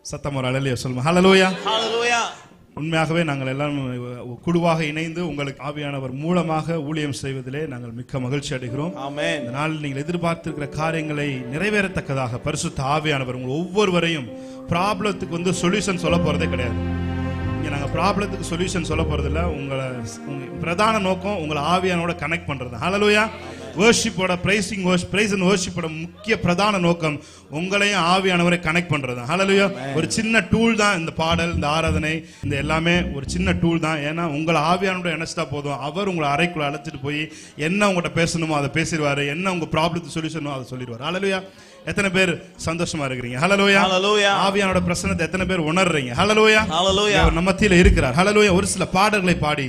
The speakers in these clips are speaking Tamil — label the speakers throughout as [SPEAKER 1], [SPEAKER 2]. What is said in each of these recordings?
[SPEAKER 1] சத்தம் ஒரு அல்லேலூயா சொல்லுங்க. ஹல்லேலூயா.
[SPEAKER 2] Hallelujah.
[SPEAKER 1] உண்மையாகவே நாங்கள் எல்லாம் குழுவாக இணைந்து உங்களுக்கு ஆவியானவர் மூலமாக ஊழியம் செய்வதிலே நாங்கள் மிக்க மகிழ்ச்சி அடைகிறோம்.
[SPEAKER 2] Amen.
[SPEAKER 1] இந்த நாளில் நீங்கள் எதிர்பார்த்திருக்கிற காரியங்களை நிறைவேறத்தக்கதாக பரிசுத்த ஆவியானவர் உங்கள் ஒவ்வொருவரையும் ப்ராப்ளத்துக்கு சொல்யூஷன் சொல்ல போறதே கிடையாது. இங்கே நாங்கள் ப்ராப்ளத்துக்கு சொல்யூஷன் சொல்ல போறதில்ல. உங்களை பிரதான நோக்கம் உங்களை ஆவியானோட கனெக்ட் பண்றது. ஹல்லேலூயா. வர்ஷிப்போட பிரைஸ் அண்ட் வர்ஷிப்போட முக்கிய பிரதான நோக்கம் உங்களையும் ஆவியானவரை கனெக்ட் பண்றது. ஹல்லேலூயா. ஒரு சின்ன டூல் தான் இந்த பாடல், இந்த ஆராதனை, இந்த எல்லாமே ஒரு சின்ன டூல் தான். ஏன்னா உங்களை ஆவியானோட இணைச்சிட்டா போதும். அவர் உங்களை அறைக்குள்ள அழைச்சிட்டு போய் என்ன உங்கள்கிட்ட பேசணுமோ அதை பேசிடுவாரு, என்ன உங்க ப்ராப்ளத்துக்கு சொல்யூஷனோ அதை சொல்லிடுவார். ஹல்லேலூயா. எத்தனை பேர் சந்தோஷமா இருக்கிறீங்க? ஹல்லேலூயா.
[SPEAKER 2] Hallelujah.
[SPEAKER 1] ஆவியானோட பிரசன்னத்தை எத்தனை பேர் உணர்றீங்க? ஹல்லேலூயா.
[SPEAKER 2] Hallelujah.
[SPEAKER 1] அவர் நம்ம மத்தியில இருக்கிறார். ஹல்லேலூயா. ஒரு சில பாடல்களை பாடி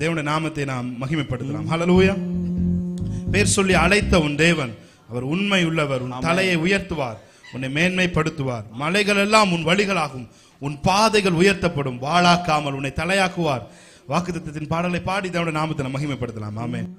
[SPEAKER 1] தேவனுடைய நாமத்தை நாம் மகிமைப்படுத்தலாம். ஹல்லேலூயா. பேர் சொல்லி அழைத்த உன் தேவன் அவர் உண்மை உள்ளவர். உன் தலையை உயர்த்துவார், உன்னை மேன்மைப்படுத்துவார். மலைகள் எல்லாம் உன் வழிகளாகும், உன் பாதைகள் உயர்த்தப்படும். வாளாக்காமல் உன்னை தலையாக்குவார். வாக்குத்தத்தத்தின் பாடலை பாடி தேவனுடைய நாமத்தை மகிமைப்படுத்தலாம். ஆமென்.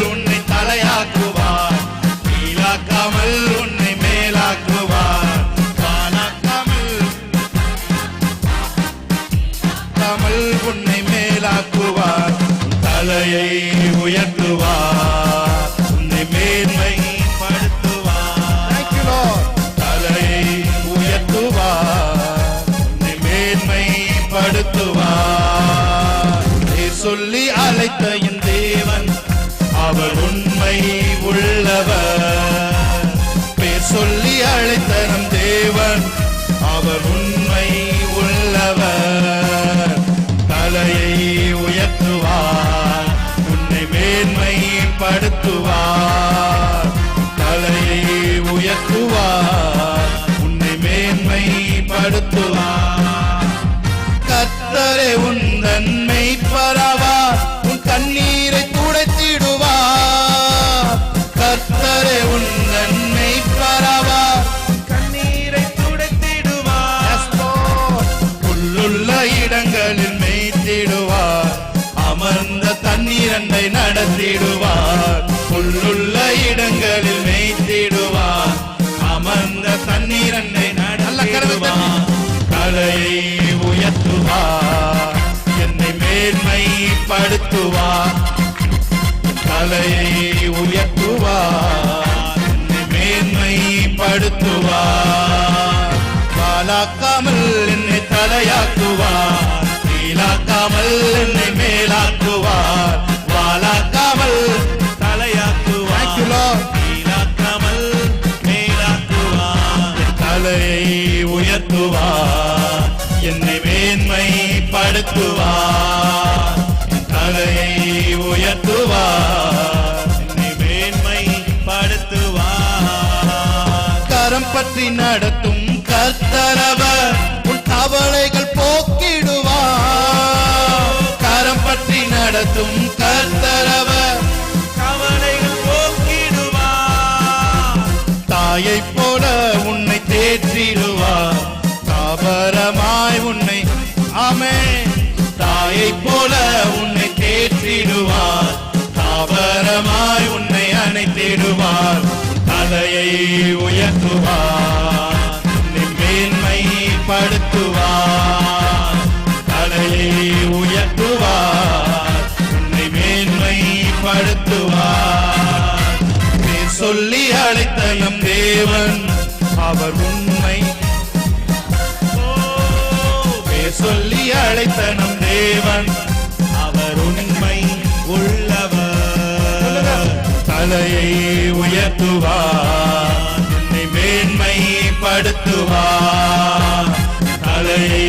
[SPEAKER 1] உன்னை தலையாக்குவார், கீழாக்காமல் உன்னை மேலாக்குவார். வாழாக்காமல் உன்னை மேலாக்குவார். தலையை உயர்த்துவார், உன்னை மேன்மைப்படுத்துவார். தலையை உயர்த்துவார், உன்னை மேன்மைப்படுத்துவார். சொல்லி அழைத்த என் தேவன் அவர் உண்மை உள்ளவர். பேர் சொல்லி அழைத்த நம் தேவன் அவர் உண்மை உள்ளவர். தலையை உயர்த்துவார், உன்னை மேன்மைப்படுத்துவார். தலையை உயர்த்துவார், உன்னை மேன்மைப்படுத்துவார். கர்த்தரே உன் நன்மை பரவார், உன் கண்ணீரை துடைத்திடுவார். கர்த்தரே உன் நன்மை பரவார், கண்ணீரை துடைத்திடுவார். புல்லுள்ள இடங்களில் மேய்த்திடுவார், அமர்ந்த தண்ணீரண்டை நடத்திடுவார். புல்லுள்ள இடங்களில் மேய்த்திடுவார், அமர்ந்த தண்ணீரண்டை நடத்திடுவார். தலையை உயர்த்துவார், என்னை மேன்மைப்படுத்துவார். தலையை உயர்த்துவார், என்னை மேன்மைப்படுத்துவார். வாளாக்காமல் என்னை தலையாக்குவார், கீழாக்காமல் என்னை மேலாக்குவார். வாளாக்காமல் தலையாக்குவார், கீழாக்காமல் மேலாக்குவார். தலையை உயர்த்துவார், என்னை மேன்மைப்படுத்துவார். தலையை உயர்த்துவார், என்னை மேன்மைப்படுத்துவார். கரம் பற்றி நடத்தும் கர்த்தரவர் உன் கவலைகள் போக்கிடுவார். கரம் பற்றி நடத்தும் கர்த்தரவர் கவலைகள் போக்கிடுவார். தாயை போல உன்னை தேற்றிடுவார், தாபரமாய் உன்னை ஆமென். தாயை போல உன்னை தேற்றிடுவார், தாபரமாய் உன்னை அணைத்திடுவார். தலையை உயர்த்துவார், உன்னை மேன்மைப்படுத்துவார். தலையை உயர்த்துவார், உன்னை மேன்மைப்படுத்துவார். பேர் சொல்லி அழைத்த நம் தேவன் அவர் உண்மை. பேர் சொல்லி அழைத்த நம் தேவன் அவர் உண்மை உள்ளவர். தலையை உயர்த்துவார், என்னை மேன்மைப்படுத்துவார். தலையை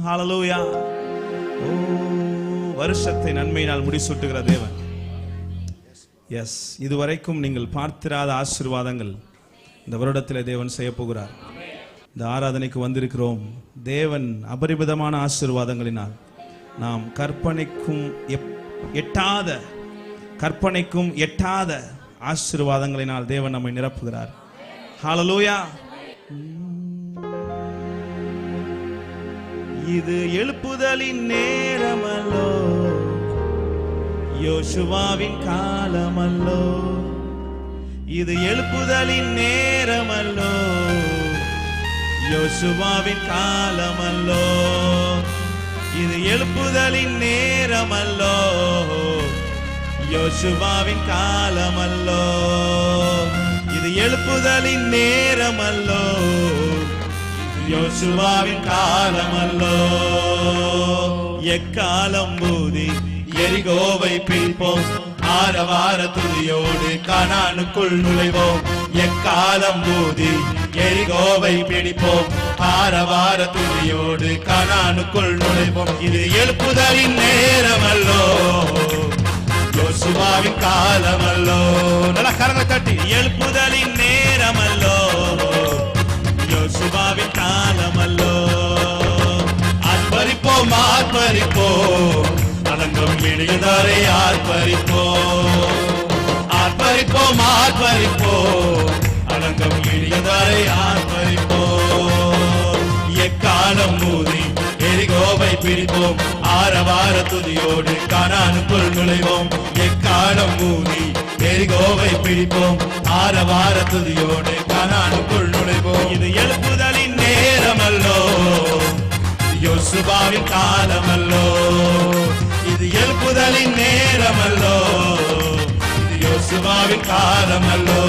[SPEAKER 2] ஹalleluya. ஓ, வருஷத்தை நன்மையினால் முடிசூட்டுகிற தேவன். எஸ், இதுவரைக்கும் நீங்கள் பார்த்திராத ஆசீர்வாதங்கள் இந்த வருடத்தில் தேவன் செய்ய போகிறார். இந்த ஆராதனைக்கு வந்திருக்கிறோம். தேவன் அபரிமிதமான ஆசீர்வாதங்களினால் நாம் கற்பனைக்கும் எட்டாத ஆசீர்வாதங்களினால் தேவன் நம்மை நிரப்புகிறார். ஹalleluya. இது எழுப்புதலின் நேரமல்லோ, யோசுவாவின் காலமல்லோ. இது எழுப்புதலின் நேரமல்லோ, யோசுவாவின் காலமல்லோ. இது எழுப்புதலின் நேரமல்லோ, யோசுவாவின் காலமல்லோ. இது எழுப்புதலின் நேரமல்லோ, யோசுவாவின் காலமல்லோ. எக்காலம் ஊதி எரிகோவை பிடிப்போம், ஆரவார துதியோடு கானானுக்குள் நுழைவோம். எக்காலம் ஊதி எரிகோவை பிடிப்போம், ஆரவார துதியோடு கானானுக்குள் நுழைவோம். இது எழுப்புதலின் நேரமல்லோ, யோசுவாவின் காலமல்லோ. நல்லா கரங்களை தட்டி, எழுப்புதலின் நேரமல்லோ, யோசுவாவின் காலமல்லோ. ஆர்ப்பரிப்போம் ஆர்ப்பரிப்போம், அலங்கம் விடுதலை ஆர்ப்பரிப்போம். ஆர்ப்பரிப்போம் ஆர்ப்பரிப்போம், அலங்கம் விடுதலை ஆர்ப்பரிப்போம். எக்காலம் ஊதி எரிகோவை பிடிப்போம், ஆரவார துதியோடு கானானுக்குள் நுழைவோம். எக்காலம் ஊதி எரிகோவை பிடிப்போம், ஆரவார துதியோடு கானானுக்குள் நுழைவோம். இது எழுப்புதலின் நேரமல்லோ, யோசுவாவின் காலமல்லோ. இது எழுப்புதலின் நேரமல்லோ, இது யோசுவாவின் காலமல்லோ.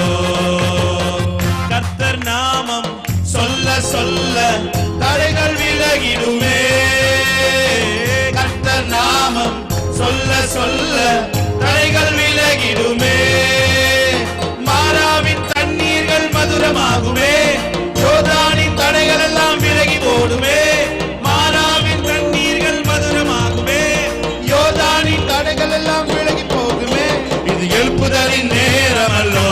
[SPEAKER 2] கர்த்தர் நாமம் சொல்ல சொல்ல தடைகள் விலகிடுமே. கர்த்தர் நாமம் சொல்ல சொல்ல தடைகள் விலகிடுமே. மாறாவின் தண்ணீர்கள் மதுரமாகுமே, யோர்தானின் தடைகள் எல்லாம் விலகி ஓடுமே. மாறாவின் தண்ணீர்கள் மதுரமாகுமே, யோர்தானின் தடைகள் எல்லாம் விலகி போகுமே. இது எழுப்புதலின் நேரமல்லோ,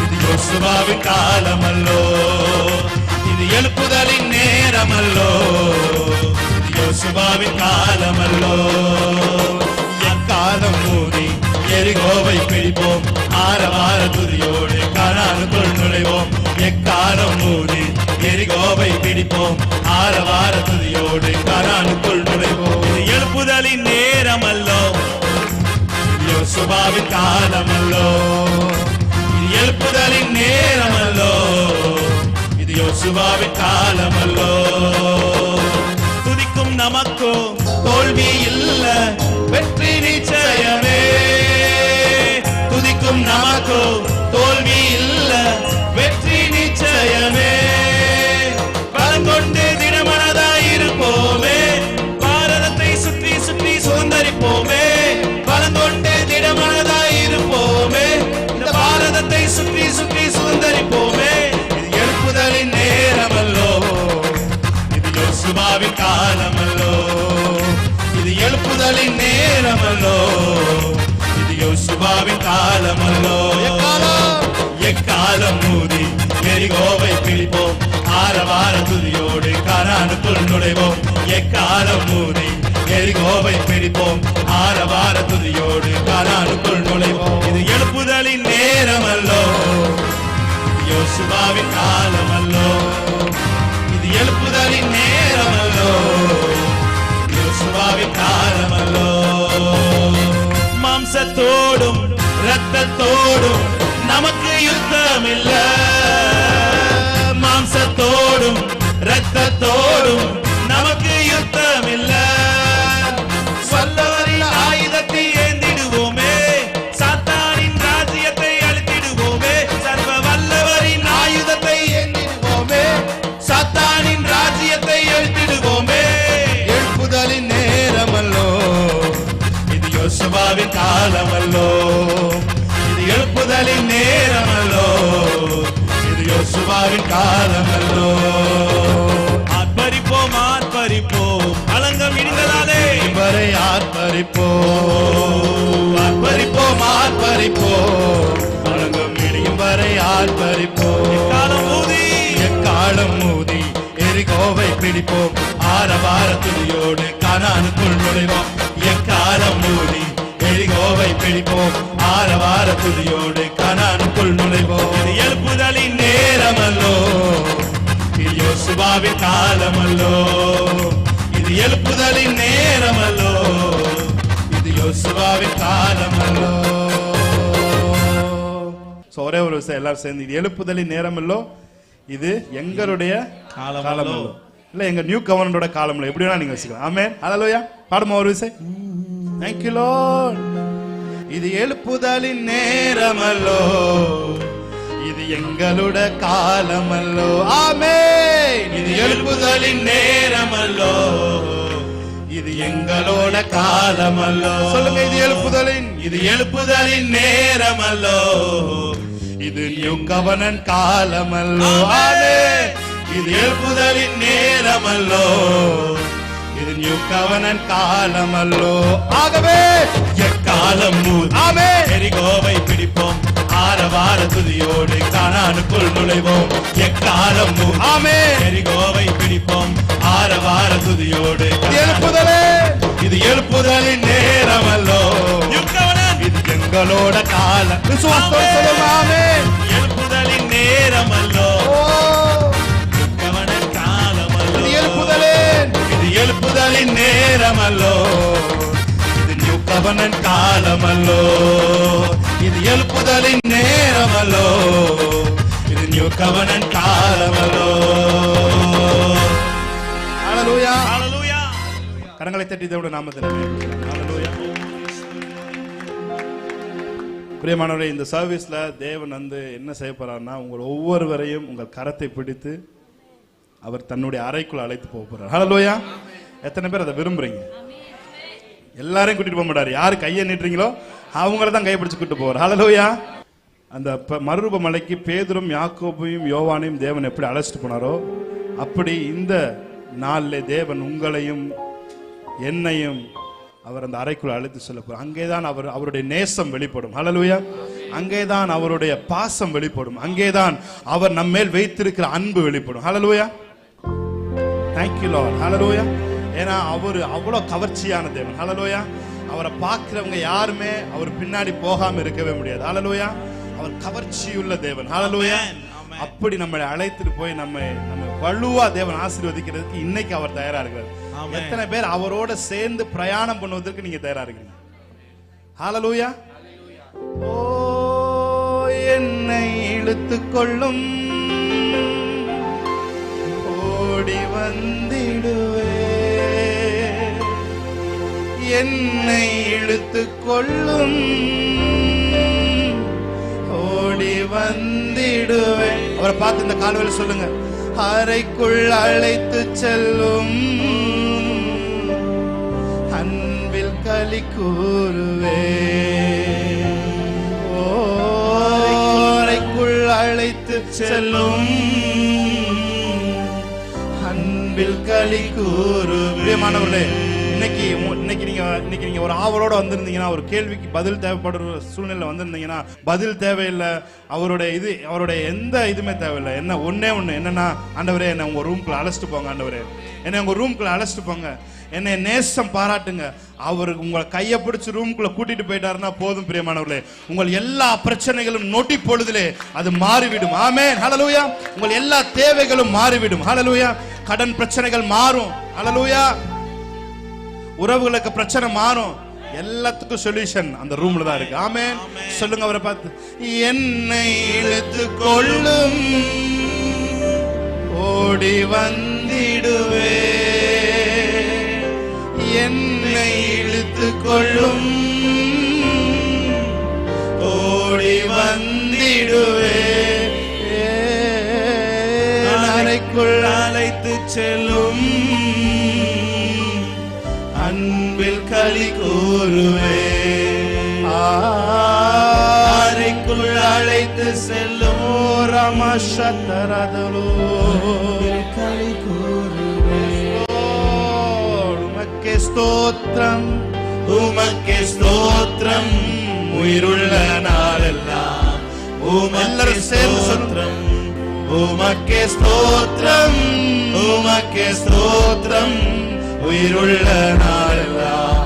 [SPEAKER 2] இது யோசுவாவின் காலமல்லோ. இது எழுப்புதலின் நேரமல்லோ, இது யோசுவாவின் காலமல்லோ. எக்காலம் ஊதி எரிகோவை பிடிப்போம், ஆரவார துதியோடு கானானுக்குள் நுழைவோம். எக்காலம் ஊதி எரிகோவை பிடிப்போம், ஆரவார துதியோடு கானானுக்குள் நுழைவோம். இது எழுப்புதலின் நேரமல்லோ, யோசுவாவின் காலமல்லோ. இது எழுப்புதலின் நேரமல்லோ, இது யோசுவாவின் காலமல்லோ. துதிக்கும் நமக்கோ தோல்வி இல்ல, வெற்றி நிச்சயமே. துதிக்கும் நமக்கோ தோல்வி இல்ல, வெற்றி நிச்சயமே. பலங்கொண்டு திடமனதாயிருப்போமே, பாரதத்தை சுற்றி சுற்றி சுதந்தரிப்போமே. பலங்கொண்டு திடமனதாயிருப்போமே, இந்த பாரதத்தை சுற்றி சுற்றி சுதந்தரிப்போமே. இது எழுப்புதலின் நேரமல்லோ, இது யோசுவாவின் காலமல்லோ. இது எழுப்புதலின் நேரமல்லோ, இது யோசுவாவின் காலமல்லோ. எக்காலம் ஊதி எரிகோவை பிடிப்போம், ஆரவார துதியோடு கானானுக்குள் நுழைவோம். எக்காலம் ஊதி எரிகோவை பிடிப்போம், ஆரவார துதியோடு கானானுக்குள் நுழைவோம். இது எழுப்புதலின் நேரமல்லோ, யோசுவாவின் காலமல்லோ. இது எழுப்புதலின் நேரமல்லோ, யோசுவாவின் காலமல்லோ. மாம்சத்தோடும் இரத்தத்தோடும் நமக்கு யுத்தம் இல்ல. மாம்சத்தோடும் இரத்தத்தோடும் நமக்கு யுத்தம் இல்ல. வல்லவரின் ஆயுதத்தை ஏந்திடுவோமே, சாத்தானின் ராஜ்யத்தை அழித்திடுவோமே. சர்வ வல்லவரின் ஆயுதத்தை ஏந்திடுவோமே, சாத்தானின் ராஜ்யத்தை அழித்திடுவோமே. எழுப்புதலின் நேரமல்லோ, இது யோசுவாவின் காலமல்லோ. இது எழுப்புதலின் நேரமல்லோ, இது யோசுவாவின் காலமல்லோ. ஆர்ப்பரிப்போம் ஆர்ப்பரிப்போம் வணங்கும் இடியும் வரை ஆர்ப்பரிப்போம். எக்காலம் ஊதி எரிகோவை பிடிப்போம். ஆரவார துதியோடு கானானுக்குள் நுழைவோம். எக்காலம் ஊதி எரிகோவை பிடிப்போம். ஆரவார துதியோடு கானானுக்குள் நுழைவோம். இது எழுப்புதலின் நேரமல்லோ, இது யோசுவாவின் காலமல்லோ. இது எழுப்புதலின் நேரமல்லோ, இது யோசுவாவின் காலமல்லோ.
[SPEAKER 1] ஒரே ஒரு விஷயம் எல்லாரும் சேர்ந்து, இது எழுப்புதலின் நேரமல்லோ, இது எங்களுடைய காலமல்லோ, இல்ல எங்க நியூ கவர்னரோட காலமல்லோ, எப்படி வேணா நீங்க வச்சுக்கலாம். ஆமென். ஹல்லேலூயா. பாடுமா ஒரு விஷயம். Thank you Lord. இது எழுப்புதலின் நேரமல்லோ, இது எங்களோட காலமல்லோ. ஆமென். இது எழுப்புதலின் நேரமல்லோ, இது எங்களோட காலமல்லோ. சொல்லுங்க, இது எழுப்புதலின், இது எழுப்புதலின் நேரமல்லோ, இது நியூ கவர்னன் காலமல்லோ. ஆமென். இது எழுப்புதலின் நேரமல்லோ, இது நியூ கவர்னன் காலமல்லோ. ஆகவே எக்காலம் ஆமென் எரிகோவை பிடிப்போம். ஆரவார துதியோடு கானானுக்குள் நுழைவோம். எக்காலம் ஆமென் எரிகோவை பிடிப்போம். ஆரவார துதியோடு எழுப்புதலே, இது எழுப்புதலின் நேரமல்லோ, இது எங்களோட காலம். விசுவாசத்தோடு சொல்லுங்க. ஆமென். எழுப்புதலின் நேரமல்லோ, கவர்னன் காலமல்லோ. இது எழுப்புதலே, இது எழுப்புதலின் நேரமல்லோ, இது நியூ கவர்னன் காலமல்லோ. இது எழுப்புதலின் நேரமல்லோ, இது நியூ கவர்னன் காலமல்லோ. ஹல்லேலூயா. ஹல்லேலூயா. கரங்களை தட்டி தேவனுடைய நாமத்தில் ஹல்லேலூயா. பிரியமானவரே, இந்த சர்வீஸ்ல தேவன் வந்து என்ன செய்ய போறாருன்னா, உங்கள் ஒவ்வொருவரையும் உங்கள் கரத்தை பிடித்து அவர் தன்னுடைய அறைக்குள் அழைத்து போக போறார். ஹல்லேலூயா. எத்தனை பேர் அதை விரும்புறீங்க? எல்லாரையும் கூட்டிட்டு போக மாட்டாரு. யாரு கையை நீட்டுறீங்களோ அவங்கள தான் கையை பிடிச்சு கூட்டு போவார். ஹல்லேலூயா. அந்த மறுரூப மலைக்கு பேதுரும் யாக்கோபையும் யோவானையும் தேவன் எப்படி அழைச்சிட்டு போனாரோ, அப்படி இந்த நாளிலே தேவன் உங்களையும் என்னையும் அவர் அந்த அறைக்குள் அழைத்து செல்ல போறார். அங்கேதான் அவருடைய நேசம் வெளிப்படும். ஹல்லேலூயா. அங்கேதான் அவருடைய பாசம் வெளிப்படும். அங்கேதான் அவர் நம்ம மேல் வைத்திருக்கிற அன்பு வெளிப்படும். ஹல்லேலூயா. Thank you Lord. ஹல்லேலூயா. ஏன்னா அவர் அவ்வளவு கவர்ச்சியான தேவன். ஹல்லேலூயா. அவரை பார்க்கிறவங்க யாருமே அவர் பின்னாடி போகாம இருக்கவே முடியாது. ஹல்லேலூயா. அவர் கவர்ச்சியுள்ள தேவன். ஹல்லேலூயா. அப்படி நம்மளை அழைத்துட்டு போய் நம்ம வலுவா தேவன் ஆசீர்வதிக்கிறதுக்கு இன்னைக்கு அவர் தயாரா இருக்கிறார். எத்தனை பேர் அவரோட சேர்ந்து பிரயாணம் பண்ணுவதற்கு நீங்க தயாரா இருக்கீங்க? ஹல்லேலூயா. ஓ என்னை இழுத்துக் கொள்ளும், ஓடி வந்திடுவே. என்னை இழுத்துக் கொள்ளும், ஓடி வந்திடுவேன். அவரை பார்த்து இந்த கால்வெளியில் சொல்லுங்க, அறைக்குள் அழைத்து செல்லும், அன்பில் களி கூறுவே. அறைக்குள் அழைத்து செல்லும், அன்பில் களி கூறுவே. மாணவர்களே, இன்னைக்கு நீங்க ஒரு ஆவலோட வந்திருந்தீங்கன்னா, ஒரு கேள்விக்கு பதில் தேவைப்படுற சூழ்நிலை வந்திருந்தீங்கன்னா, பதில் தேவையில்லை, அவருடைய எந்த இதுமே தேவையில்லை. என்ன ஒண்ணே ஒண்ணு என்னன்னா, ஆண்டவரே என்னை உங்க ரூம்குள்ள அழைச்சிட்டு போங்க. ஆண்டவரே என்னை உங்க ரூம்குள்ள அழைச்சிட்டு போங்க. என்னை நேசம் பாராட்டுங்க. அவர் உங்களை கையை பிடிச்சு ரூம்குள்ள கூட்டிட்டு போயிட்டாருன்னா போதும். பிரியமானவர்களே, உங்கள் எல்லா பிரச்சனைகளும் நொடி பொழுதிலே அது மாறிவிடும். ஆமென். ஹல்லேலூயா. உங்கள் எல்லா தேவைகளும் மாறிவிடும். ஹல்லேலூயா. கடன் பிரச்சனைகள் மாறும். ஹல்லேலூயா. உறவுகளுக்கு பிரச்சனை மாறும். எல்லாத்துக்கும் சொல்யூஷன் அந்த ரூம்ல தான் இருக்கு. ஆமென். சொல்லுங்க அவரை பார்த்து, என்னை இழுத்து கொள்ளும், ஓடி வந்திடுவே. என்னை இழுத்து கொள்ளும், ஓடி வந்திடுவே. அறைக்குள் அழைத்து செல்லும், அன்பில் களி கூறுவே. அறைக்குள் அழைத்து செல்லும், ரமஷத்தரதலோ களி கூறுவே. உமக்கே ஸ்தோத்திரம்,
[SPEAKER 2] உமக்கே ஸ்தோத்திரம் உயிருள்ள நாளெல்லாம் உமக்கே ஸ்தோத்திரம் உமக்கே ஸ்தோத்திரம் உமக்கே ஸ்தோத்திரம் உயிருள்ள நாளெல்லாம்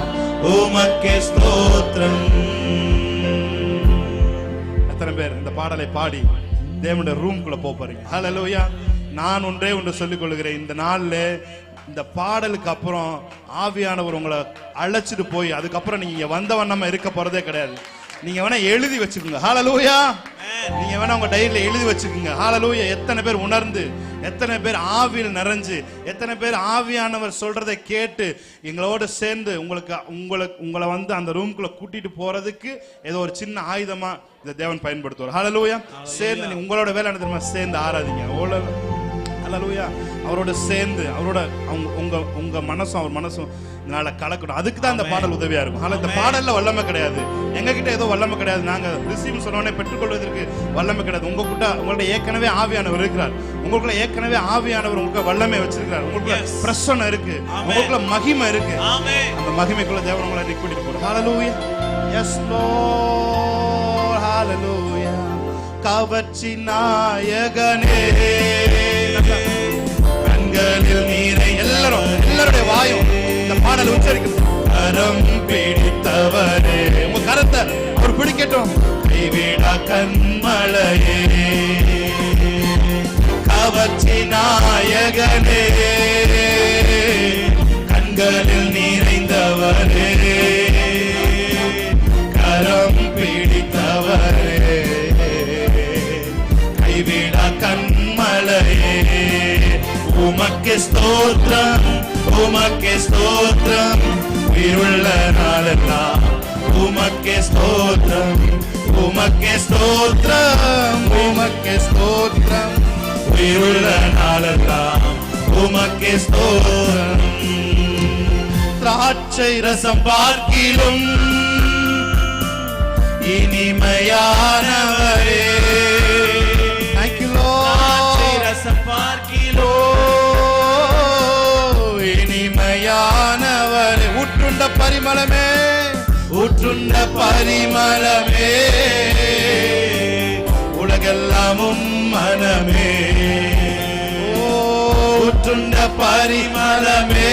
[SPEAKER 2] உமக்கே ஸ்தோத்திரம்.
[SPEAKER 1] எத்தனை பேர் இந்த பாடலை பாடி தேவனுடைய ரூம்குள்ள போறீங்க? ஹல்லேலூயா. நான் ஒன்று சொல்லிக் கொள்கிறேன், இந்த நாள்ல இந்த பாடலுக்கு அப்புறம் ஆவியானவர் உங்களை அழைச்சிட்டு போய் அதுக்கப்புறம் நீங்க வந்த வண்ணமா இருக்க போறதே கிடையாது. நீங்க வேணா எழுதி வச்சுக்கோங்க. ஹல்லேலூயா. நீங்க வேணா உங்க டைரியில எழுதி வச்சுக்கோங்க. ஹல்லேலூயா. எத்தனை பேர் உணர்ந்து, எத்தனை பேர் ஆவியில் நிறைஞ்சு, எத்தனை பேர் ஆவியானவர் சொல்றதை கேட்டு எங்களோட சேர்ந்து உங்களை வந்து அந்த ரூம்குள்ள கூட்டிட்டு போறதுக்கு ஏதோ ஒரு சின்ன ஆயுதமா இந்த தேவன் பயன்படுத்துவார். ஹல்லேலூயா. சேர்ந்து உங்களோட வேலை என்ன தெரியுமா? சேர்ந்து ஆராதிங்க. ஹல்லேலூயா. அவரோட சேர்ந்து அவரோட உங்க மனசும் அவர் மனசும் இதனால கலக்கணும். அதுக்கு தான் இந்த பாடல் உதவியா இருக்கும். ஆனா இந்த பாடல்ல வல்லமை கிடையாது, எங்க கிட்ட ஏதோ வல்லமை கிடையாது, நாங்க ரிசீவ் சொன்னோடனே பெற்றுக்கொள்வதற்கு வல்லமை கிடையாது. உங்கள்ட்ட ஏற்கனவே ஆவியானவர் இருக்கிறார். உங்களுக்குள்ள ஏற்கனவே ஆவியானவர் உங்களுக்கு வல்லமை வச்சிருக்கிறார். உங்களுக்குள்ள பிரசன்னம் இருக்கு, உங்களுக்குள்ள மகிமை இருக்கு. அந்த மகிமைக்குள்ள தேவன் உங்களை கூட்டிட்டு போறார். ஹல்லேலூயா. Yes Lord. ஹல்லேலூயா. கவர்ச்சி நாயகனே கண்களில் நீரை எல்லாருடைய வாயும் இந்த பாடல் உச்சரிக்கும். கரம் பிடித்தவரே, உங்க கரத்தை அவர் பிடிக்கட்டும். கைவிடா கண்மலையே கவர்ச்சி நாயகனே கண்களில் நிறைந்தவரே கரம் பிடித்தவரே கைவிடா கண்மலையே உமக்கே ஸ்தோத்திரம் உமக்கே ஸ்தோத்திரம் உயிருள்ள நாளெல்லாம் உமக்கே ஸ்தோத்திரம் உமக்கே ஸ்தோத்திரம் உமக்கே ஸ்தோத்திரம் உயிருள்ள நாளெல்லாம் உமக்கே ஸ்தோத்திரம். திராட்சை ரசம் பார்க்கிலும் இனிமையானவரே இனிமையானவரே ஊற்றுண்ட பரிமளமே ஊற்றுண்ட பரிமளமே உலகெல்லாமும் மனமே ஊற்றுண்ட பரிமளமே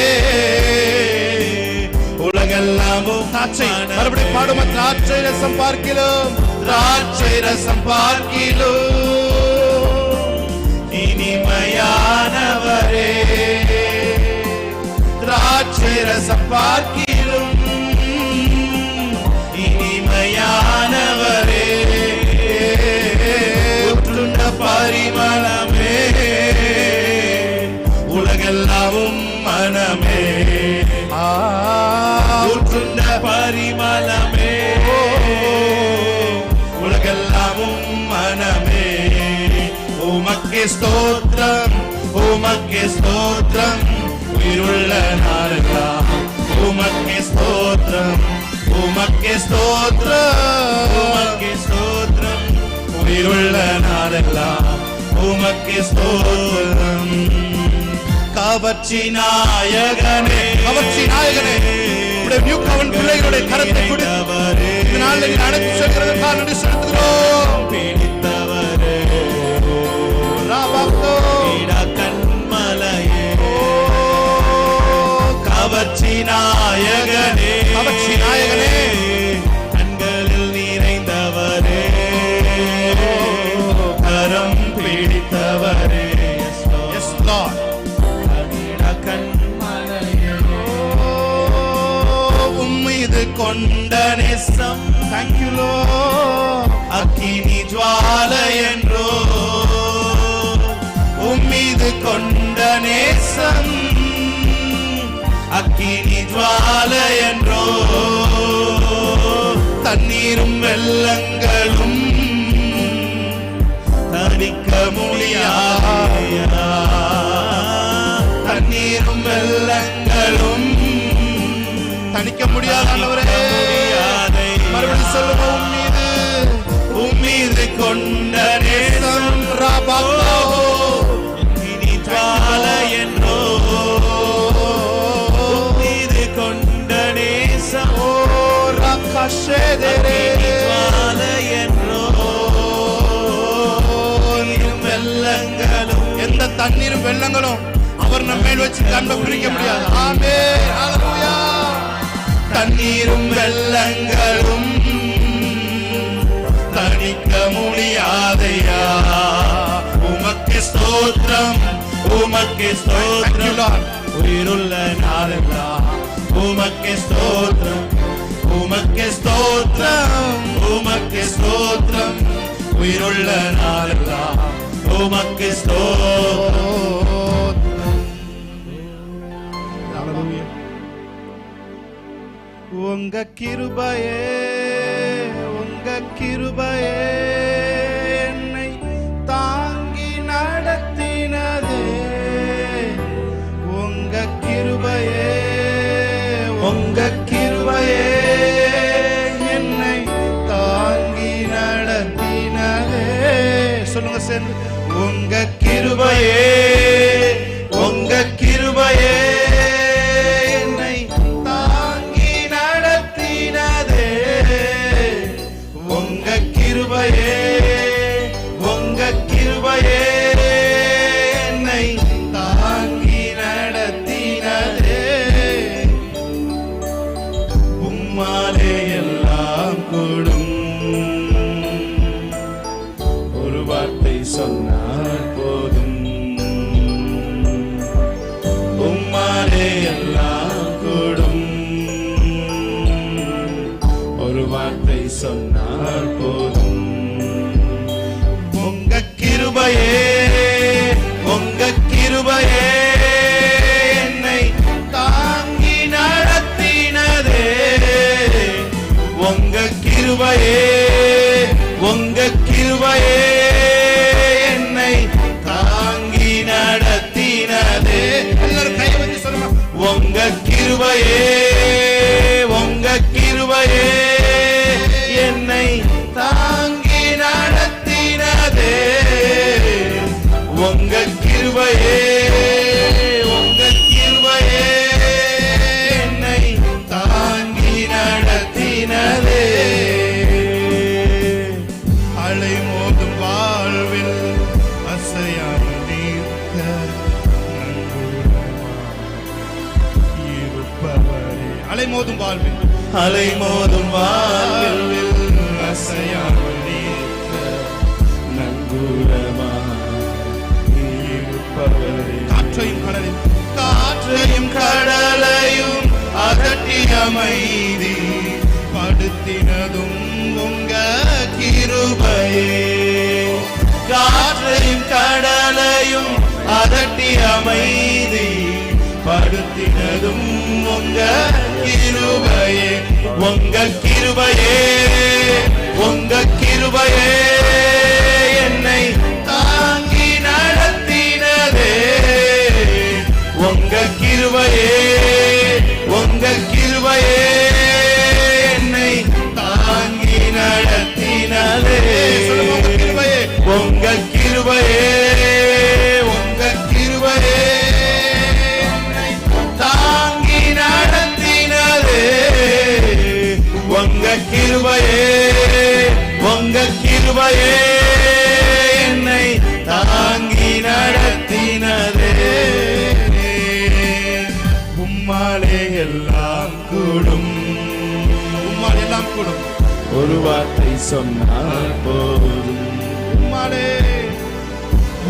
[SPEAKER 1] உலகெல்லாமும் திராட்சை மறுபடியும் பாடுமா திராட்சை ரசம் பார்க்கிலும் திராட்சை ரசம் பார்க்கிலும் இனிமையானவரே திராட்சை ரசம் பார்க்கிலும் இனிமையானவரே ஊற்றுண்ட பரிமளமே உலகெல்லாமும் மனமே ஊற்றுண்ட பரிமளமே உலகெல்லாமும் மனமே உமக்கே ஸ்தோத்திரம் உமக்கே ஸ்தோத்திரம் உயிருள்ள நாளெல்லாம் உமக்கே ஸ்தோத்திரம் உமக்கே ஸ்தோத்திரம் உமக்கே ஸ்தோத்திரம் உயிருள்ள நாளெல்லாம் உமக்கே ஸ்தோத்திரம். கவர்ச்சி நாயகனே கவர்ச்சி நாயகனே நியூ கவன் பிள்ளைகளுடைய கரத்தை பிடித்தவரே இந்த நாளில் நீ அழைத்து செல்கிறதற்காக நன்றி செலுத்துகிறோம். பிடித்தவரே ராபக்தோ கண்மலையே கவர்ச்சி நாயகனே கவர்ச்சி நாயகனே கண்களில் நிறைந்தவரே கரம் பிடித்தவரே எஸ் லார்ட் கண்மலையே உம்மீது கொண்ட நேசம் thank you Lord அக்கினி ஜுவாலை என்றோ உம்மீது கொண்ட நேசம் அக்கினி ஜுவாலை என்றோ தண்ணீரும் வெள்ளங்களும் தணிக்க முடியாத தண்ணீரும் வெள்ளங்களும் தணிக்க முடியாதவரே மறுபடியும் சொல்லுவோம் உம்மீது கொண்ட நேசம் ராபாக்தோ அக்கினி ஜுவாலை என்றோ உம்மீது கொண்ட நேசம்
[SPEAKER 2] ஷேதரே என்றோ வெள்ளங்களும்
[SPEAKER 1] எந்த தண்ணீரும் வெள்ளங்களும் அவர் நம்ம மேல் வச்சு கண்பை பிரிக்க முடியாது. ஆமென், ஹல்லேலூயா.
[SPEAKER 2] தண்ணீரும் வெள்ளங்களும் தணிக்க முடியாதையா. உமக்கு ஸ்தோத்திரம், உமக்கு ஸ்தோத்திரம், உயிருள்ள நாளெல்லாம் உமக்கு ஸ்தோத்திரம், உமக்கு ஸ்தோத்திரம், உமக்கு ஸ்தோத்திரம், உயிருள்ள நாளெல்லாம் உமக்கு ஸ்தோத்திரம்.
[SPEAKER 1] ஹல்லேலூயா. உங்க கிருபையே, உங்க கிருபையே என்னை தாங்கி நடத்தினதே. உங்க கிருபையே, உங்க கிருபையே என்னை தாங்கி நடத்தினதே. சொல்லுங்க சேர்ந்து. உங்க கிருபையே, உங்க கிருபையே என்னை தாங்கி நடத்தினதே. உங்க கிருபையே, உங்க கிருபையே என்னை தாங்கி நடத்தினதே. உம்மாலே எல்லாம் கூடும், ஒரு வார்த்தை சொன்னால் போதும். உம்மாலே எல்லாம் கூடும், ஒரு வார்த்தை சொன்னால் போதும். உங்க கிருபையே, உங்க கிருபையே என்னை தாங்கி நடத்தினதே. உங்க கிருபையே, உங்க கிருபையே என்னை தாங்கி நடத்தினதே. எல்லாரும் கையை வச்சு சொல்லுங்க. உங்க கிருபையே, உங்க கிருபையே என்னை தாங்கி நடத்தினதே. உங்க கிருபையே, உங்க கிருபையே என்னை தாங்கி நடத்தினதே. அலை மோதும் வாழ்வில் அசையாமல் நீர்க்க இருப்பவரே. அலை மோதும் வாழ்வில், அலை மோதும் வாழ்வில் அசையாமல் நீர்க்க நங்கூரமாய் இருப்பவரே. காற்றையும் கடலையும், காற்றையும் கடலையும் அதட்டி அமைதி படுத்தினதும் உங்க கிருபையே. காற்றையும் கடலையும் அதட்டி அமைதி படுத்தினதும் உங்க கிருபையே. உங்க கிருபையே, உங்க கிருபையே என்னை தாங்கி நடத்தினதே. உங்க கிருபையே, உங்க கிருபையே என்னை தாங்கி நடத்தினதே. உங்க கிருபையே, உங்க கிருபையே என்னை தாங்கி நடத்தினதே. உங்க கிருபையே, உங்க கிருபையே என்னை தாங்கி நடத்தினதே. உம்மாலே எல்லாம் கூடும், உம்மாலே எல்லாம் கூடும், ஒரு வார்த்தை சொன்னால் போதும். உம்மாலே,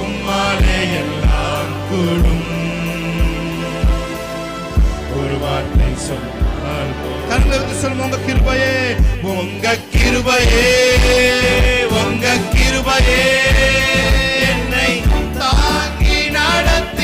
[SPEAKER 1] உம்மாலே எல்லாம் கூடும், ஒரு வார்த்தை சொன்னால் போதும். கண்களுக்கு சொல்லுங்க. உங்க கிருபையே, உங்க கிருபையே, உங்க கிருபையே என்னை தாங்கி நடத்த